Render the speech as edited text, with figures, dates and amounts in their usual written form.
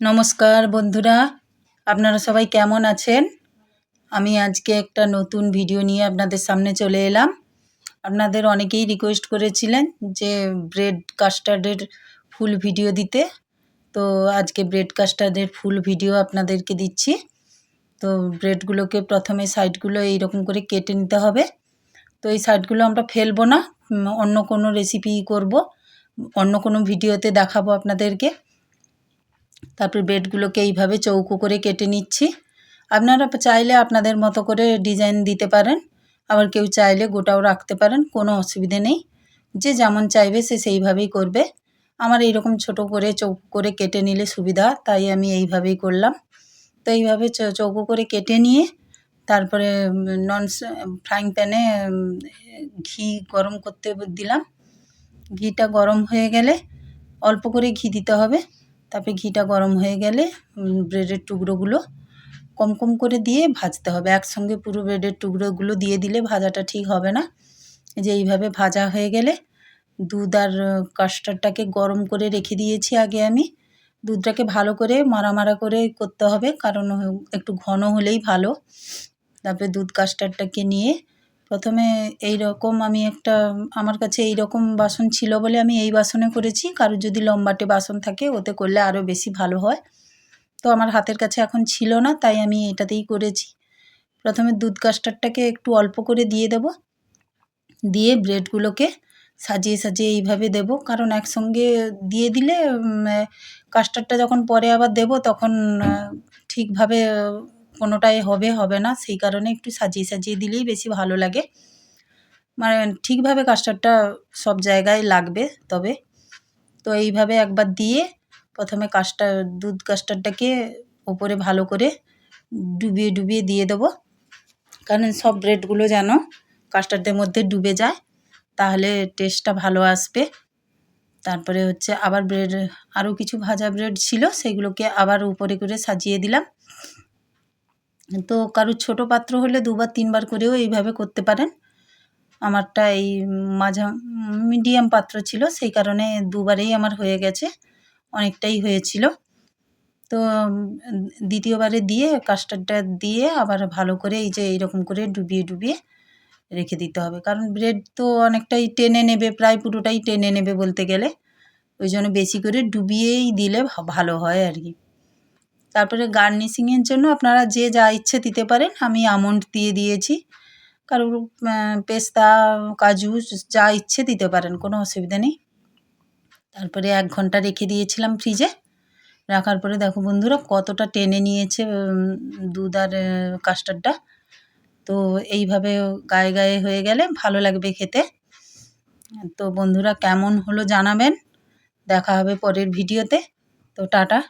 নমস্কার বন্ধুরা, আপনারা সবাই কেমন আছেন? আমি আজকে একটা নতুন ভিডিও নিয়ে আপনাদের সামনে চলে এলাম। আপনাদের অনেকেই রিকোয়েস্ট করেছিলেন যে ব্রেড কাস্টার্ডের ফুল ভিডিও দিতে। তো আজকে ব্রেড কাস্টার্ডের ফুল ভিডিও আপনাদেরকে দিচ্ছি। তো ব্রেডগুলোকে প্রথমে সাইডগুলো এইরকম করে কেটে নিতে হবে। তো এই সাইডগুলো আমরা ফেলবো না, অন্য কোনো রেসিপি করব, অন্য কোনো ভিডিওতে দেখাবো আপনাদেরকে। তারপর ব্রেডগুলোকে এইভাবে চৌকো করে কেটে নিচ্ছি। আপনারা চাইলে আপনাদের মতো করে ডিজাইন দিতে পারেন, আবার কেউ চাইলে গোটাও রাখতে পারেন, কোনো অসুবিধে নেই। যে যেমন চাইবে সে সেইভাবেই করবে। আমার এইরকম ছোট করে চৌকো করে কেটে নিলে সুবিধা, তাই আমি এইভাবেই করলাম। তো এইভাবে চৌকো করে কেটে নিয়ে তারপরে ফ্রাইং প্যানে ঘি গরম করতে দিলাম। ঘিটা গরম হয়ে গেলে অল্প করে ঘি দিতে হবে। তারপরে ঘিটা গরম হয়ে গেলে ব্রেডের টুকরোগুলো কম কম করে দিয়ে ভাজতে হবে। একসঙ্গে পুরো ব্রেডের টুকরোগুলো দিয়ে দিলে ভাজাটা ঠিক হবে না। যে এইভাবে ভাজা হয়ে গেলে দুধ আর কাস্টার্ডটাকে গরম করে রেখে দিয়েছি আগে আমি। দুধটাকে ভালো করে মাড়া করে করতে হবে, কারণ একটু ঘন হলেই ভালো। তারপরে দুধ কাস্টার্ডটাকে নিয়ে প্রথমে এইরকম আমার কাছে এইরকম বাসন ছিল বলে আমি এই বাসনে করেছি। কারোর যদি লম্বাটে বাসন থাকে ওতে করলে আরও বেশি ভালো হয়। তো আমার হাতের কাছে এখন ছিল না, তাই আমি এটাতেই করেছি। প্রথমে দুধ কাস্টার্ডটাকে একটু অল্প করে দিয়ে দেব, দিয়ে ব্রেডগুলোকে সাজিয়ে সাজিয়ে এইভাবে দেব, কারণ একসঙ্গে দিয়ে দিলে কাস্টার্ডটা যখন পরে আবার দেব তখন ঠিকভাবে কোনোটাই হবে না। সেই কারণে একটু সাজিয়ে সাজিয়ে দিলেই বেশি ভালো লাগে, মানে ঠিকভাবে কাস্টার্ডটা সব জায়গায় লাগবে তবে। তো এইভাবে একবার দিয়ে প্রথমে দুধ কাস্টার্ডটাকে ওপরে ভালো করে ডুবিয়ে দিয়ে দেবো, কারণ সব ব্রেডগুলো যেন কাস্টার্ডের মধ্যে ডুবে যায়, তাহলে টেস্টটা ভালো আসবে। তারপরে আবার ব্রেড, আরও কিছু ভাজা ব্রেড ছিল, সেগুলোকে আবার উপরে করে সাজিয়ে দিলাম। তো কারোর ছোটো পাত্র হলে দুবার তিনবার করেও এইভাবে করতে পারেন। আমারটা এই মিডিয়াম পাত্র ছিল, সেই কারণে দুবারেই আমার হয়ে গেছে, অনেকটাই হয়েছিল। তো দ্বিতীয়বারে দিয়ে কাস্টার্ডটা দিয়ে আবার ভালো করে এই যে এইরকম করে ডুবিয়ে রেখে দিতে হবে, কারণ ব্রেড তো অনেকটাই টেনে নেবে, প্রায় পুরোটাই টেনে নেবে বলতে গেলে। ওই জন্য বেশি করে ডুবিয়েই দিলে ভালো হয় আর কি। তারপরে গার্নিশিংয়ের জন্য আপনারা যে যা ইচ্ছে দিতে পারেন। আমি আমন্ড দিয়েছি, কারোর পেস্তা, কাজু যা ইচ্ছে দিতে পারেন, কোনো অসুবিধা নেই। তারপরে 1 ঘন্টা রেখে দিয়েছিলাম ফ্রিজে। রাখার পরে দেখো বন্ধুরা কতটা টেনে নিয়েছে দুধ আর কাস্টার্ডটা। তো এইভাবে গায়ে হয়ে গেলে ভালো লাগবে খেতে। তো বন্ধুরা কেমন হলো জানাবেন। দেখা হবে পরের ভিডিওতে। তো টাটা।